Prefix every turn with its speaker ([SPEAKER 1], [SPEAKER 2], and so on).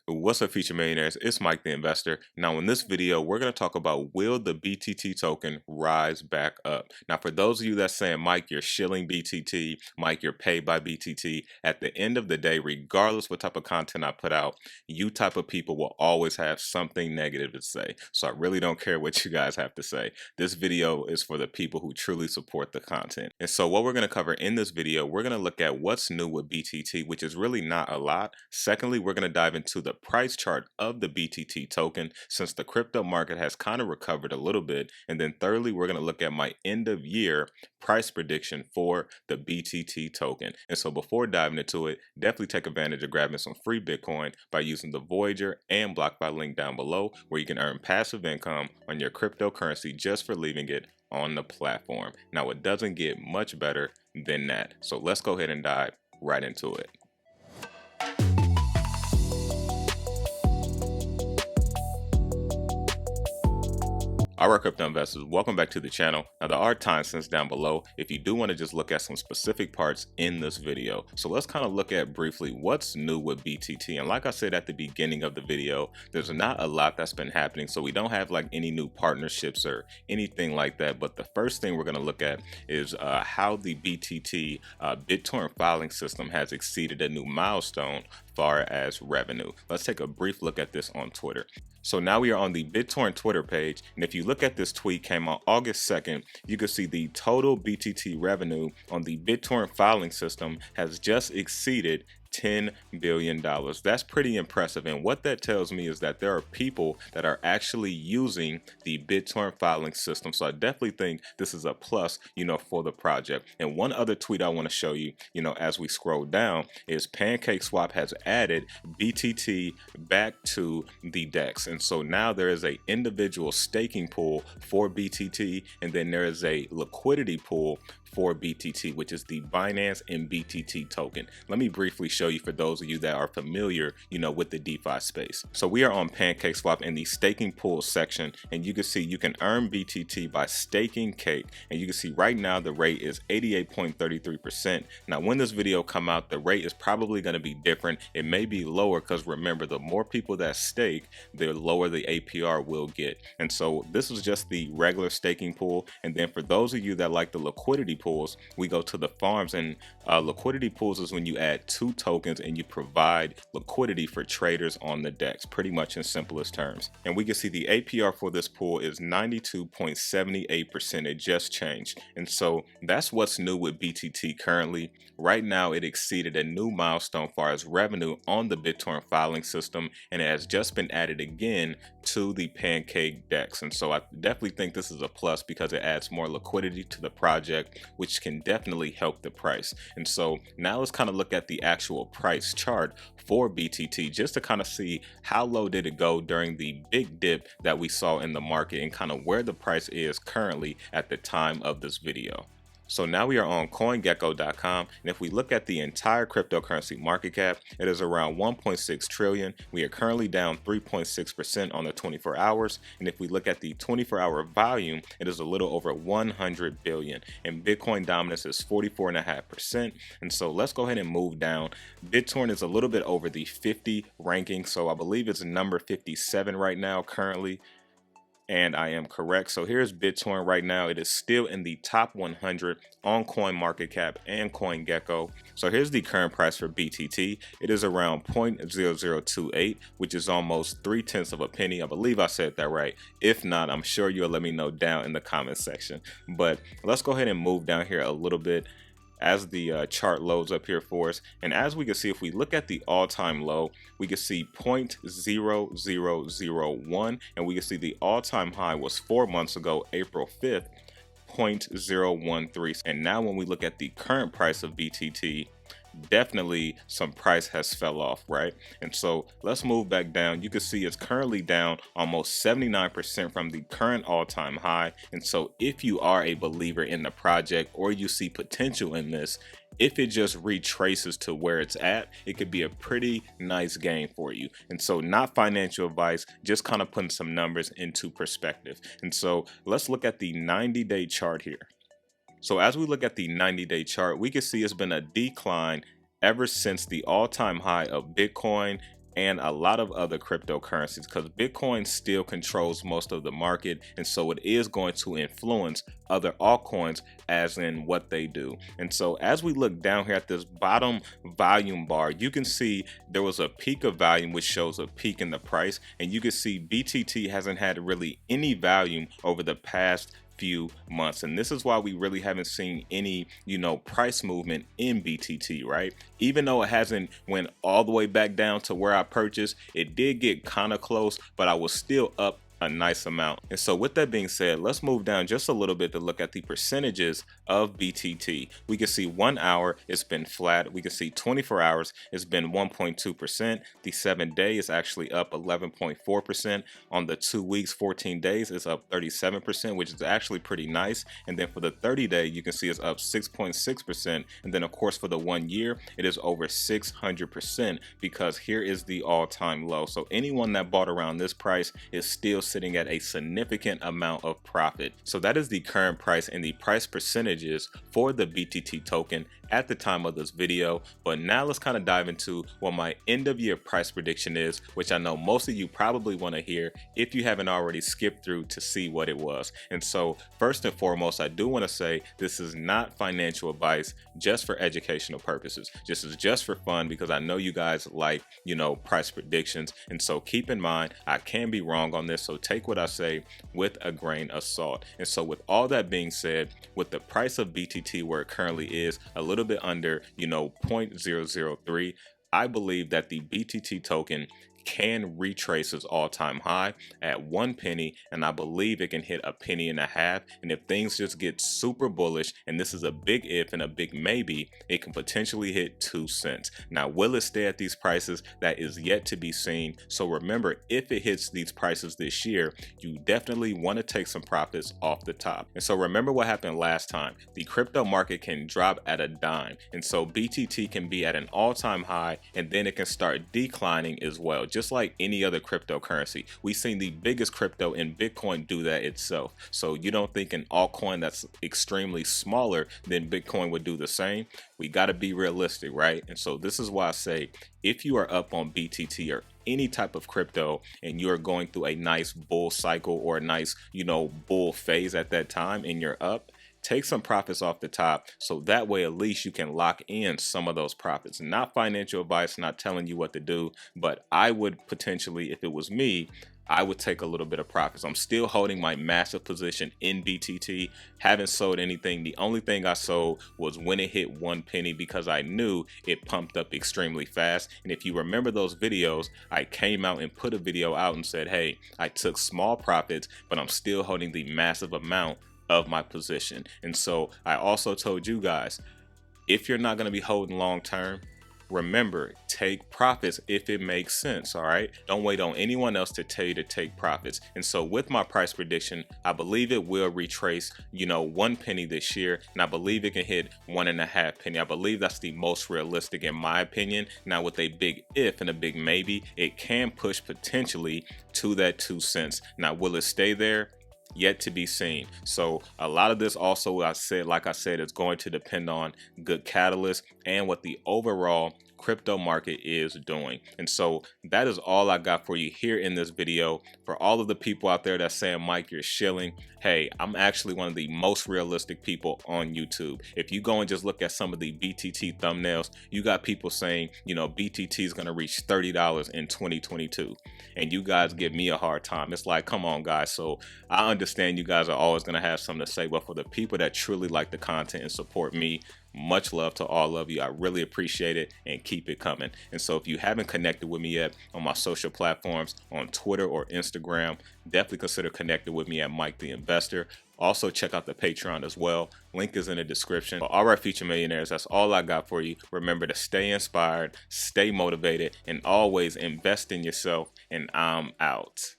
[SPEAKER 1] What's up, future millionaires? It's Mike the Investor. Now, in this video, we're going to talk about will the BTT token rise back up? Now, for those of you that's saying, Mike, you're shilling BTT, Mike, you're paid by BTT, at the end of the day, regardless what type of content I put out, you type of people will always have something negative to say. So I really don't care what you guys have to say. This video is for the people who truly support the content. And so what we're going to cover in this video, we're going to look at what's new with BTT, which is really not a lot. Secondly, we're going to dive into the price chart of the BTT token since the crypto market has kind of recovered a little bit. And then thirdly, we're going to look at my end of year price prediction for the BTT token. And so before diving into it, definitely take advantage of grabbing some free Bitcoin by using the Voyager and BlockFi link down below, where you can earn passive income on your cryptocurrency just for leaving it on the platform. Now, it doesn't get much better than that. So let's go ahead and dive right into it. Alright, crypto investors, welcome back to the channel. Now, there are timestamps down below if you do want to just look at some specific parts in this video. So let's kind of look at briefly what's new with BTT. And like I said at the beginning of the video, there's not a lot that's been happening. So we don't have like any new partnerships or anything like that. But the first thing we're going to look at is how the BTT BitTorrent filing system has exceeded a new milestone far as revenue. Let's take a brief look at this on Twitter. So now we are on the BitTorrent Twitter page, and if you look at this tweet, came on August 2nd, you can see the total BTT revenue on the BitTorrent filing system has just exceeded $10 billion. That's pretty impressive. And what that tells me is that there are people that are actually using the BitTorrent filing system. So I definitely think this is a plus, for the project. And one other tweet I want to show you, as we scroll down, is PancakeSwap has added BTT back to the DEX. And so now there is a individual staking pool for BTT, and then there is a liquidity pool for BTT, which is the Binance and BTT token. Let me briefly show you for those of you that are familiar, with the DeFi space. So we are on PancakeSwap in the staking pool section, and you can see you can earn BTT by staking cake. And you can see right now the rate is 88.33%. Now, when this video come out, the rate is probably going to be different. It may be lower because remember, the more people that stake, the lower the APR will get. And so this is just the regular staking pool. And then for those of you that like the liquidity pools, we go to the farms, and liquidity pools is when you add 2 tokens and you provide liquidity for traders on the DEX, pretty much in simplest terms. And we can see the APR for this pool is 92.78%. It just changed. And so that's what's new with BTT currently. Right now, it exceeded a new milestone far as revenue on the BitTorrent filing system, and it has just been added again to the Pancake DEX. And so I definitely think this is a plus because it adds more liquidity to the project, which can definitely help the price. And so now let's kind of look at the actual price chart for BTT just to kind of see how low did it go during the big dip that we saw in the market and kind of where the price is currently at the time of this video. So now we are on CoinGecko.com, and if we look at the entire cryptocurrency market cap, it is around 1.6 trillion. We are currently down 3.6% on the 24 hours, and if we look at the 24-hour volume, it is a little over 100 billion, and Bitcoin dominance is 44.5%. And so let's go ahead and move down. BitTorrent is a little bit over the 50 ranking, so I believe it's number 57 right now currently. And I am correct. So here's BitTorrent right now. It is still in the top 100 on CoinMarketCap and CoinGecko. So here's the current price for BTT. It is around 0.0028, which is almost 0.3 of a penny. I believe I said that right. If not, I'm sure you'll let me know down in the comment section. But let's go ahead and move down here a little bit as the chart loads up here for us. And as we can see, if we look at the all-time low, we can see 0.0001, and we can see the all-time high was 4 months ago, April 5th, 0.013. And now when we look at the current price of BTT, definitely some price has fell off, right? And so let's move back down. You can see it's currently down almost 79% from the current all-time high. And so if you are a believer in the project or you see potential in this, if it just retraces to where it's at, it could be a pretty nice gain for you. And so not financial advice, just kind of putting some numbers into perspective. And so let's look at the 90-day chart here. So as we look at the 90-day chart, we can see it's been a decline ever since the all-time high of Bitcoin and a lot of other cryptocurrencies, because Bitcoin still controls most of the market, and so it is going to influence other altcoins as in what they do. And so as we look down here at this bottom volume bar, you can see there was a peak of volume, which shows a peak in the price, and you can see BTT hasn't had really any volume over the past few months, and this is why we really haven't seen any price movement in BTT, right? Even though it hasn't went all the way back down to where I purchased, it did get kind of close, but I was still up a nice amount. And so with that being said, let's move down just a little bit to look at the percentages of BTT. We can see 1 hour it's been flat. We can see 24 hours it's been 1.2%. The 7 day is actually up 11.4%. On the 2 weeks 14 days it's up 37%, which is actually pretty nice. And then for the 30 day you can see it's up 6.6%. And then of course for the 1 year it is over 600%, because here is the all-time low. So anyone that bought around this price is still sitting at a significant amount of profit. So that is the current price and the price percentages for the BTT token at the time of this video. But now let's kind of dive into what my end of year price prediction is, which I know most of you probably want to hear if you haven't already skipped through to see what it was. And so first and foremost, I do want to say this is not financial advice, just for educational purposes. This is just for fun, because I know you guys like price predictions, and so keep in mind I can be wrong on this, so take what I say with a grain of salt. And so with all that being said, with the price of BTT where it currently is a little bit under 0.003, I believe that the BTT token can retrace its all-time high at 1 penny, and I believe it can hit 1.5 pennies. And if things just get super bullish, and this is a big if and a big maybe, it can potentially hit 2 cents. Now, will it stay at these prices? That is yet to be seen. So remember, if it hits these prices this year, you definitely want to take some profits off the top. And so remember what happened last time. The crypto market can drop at a dime, and so BTT can be at an all-time high, and then it can start declining as well, just like any other cryptocurrency. We've seen the biggest crypto in Bitcoin do that itself. So you don't think an altcoin that's extremely smaller than Bitcoin would do the same? We got to be realistic, right? And so this is why I say, if you are up on BTT or any type of crypto and you're going through a nice bull cycle or a nice, bull phase at that time and you're up, take some profits off the top, so that way at least you can lock in some of those profits. Not financial advice, not telling you what to do, but I would potentially, if it was me, I would take a little bit of profits. I'm still holding my massive position in BTT, haven't sold anything. The only thing I sold was when it hit 1 penny, because I knew it pumped up extremely fast. And if you remember those videos, I came out and put a video out and said, hey, I took small profits, but I'm still holding the massive amount of my position. And so I also told you guys, if you're not going to be holding long term, remember, take profits if it makes sense. All right, don't wait on anyone else to tell you to take profits. And so with my price prediction, I believe it will retrace 1 penny this year, and I believe it can hit 1.5 penny. I believe that's the most realistic in my opinion. Now with a big if and a big maybe, it can push potentially to that 2 cents. Now will it stay there? Yet to be seen. So a lot of this also, like I said, is going to depend on good catalysts and what the overall crypto market is doing. And so that is all I got for you here in this video. For all of the people out there that's saying, Mike, you're shilling, hey, I'm actually one of the most realistic people on YouTube. If you go and just look at some of the BTT thumbnails, you got people saying, BTT is going to reach $30 in 2022. And you guys give me a hard time. It's like, come on, guys. So I understand you guys are always going to have something to say, but for the people that truly like the content and support me, much love to all of you. I really appreciate it, and keep it coming. And so if you haven't connected with me yet on my social platforms, on Twitter or Instagram, definitely consider connecting with me at Mike the Investor. Also check out the Patreon as well. Link is in the description. All right, future millionaires, that's all I got for you. Remember to stay inspired, stay motivated, and always invest in yourself. And I'm out.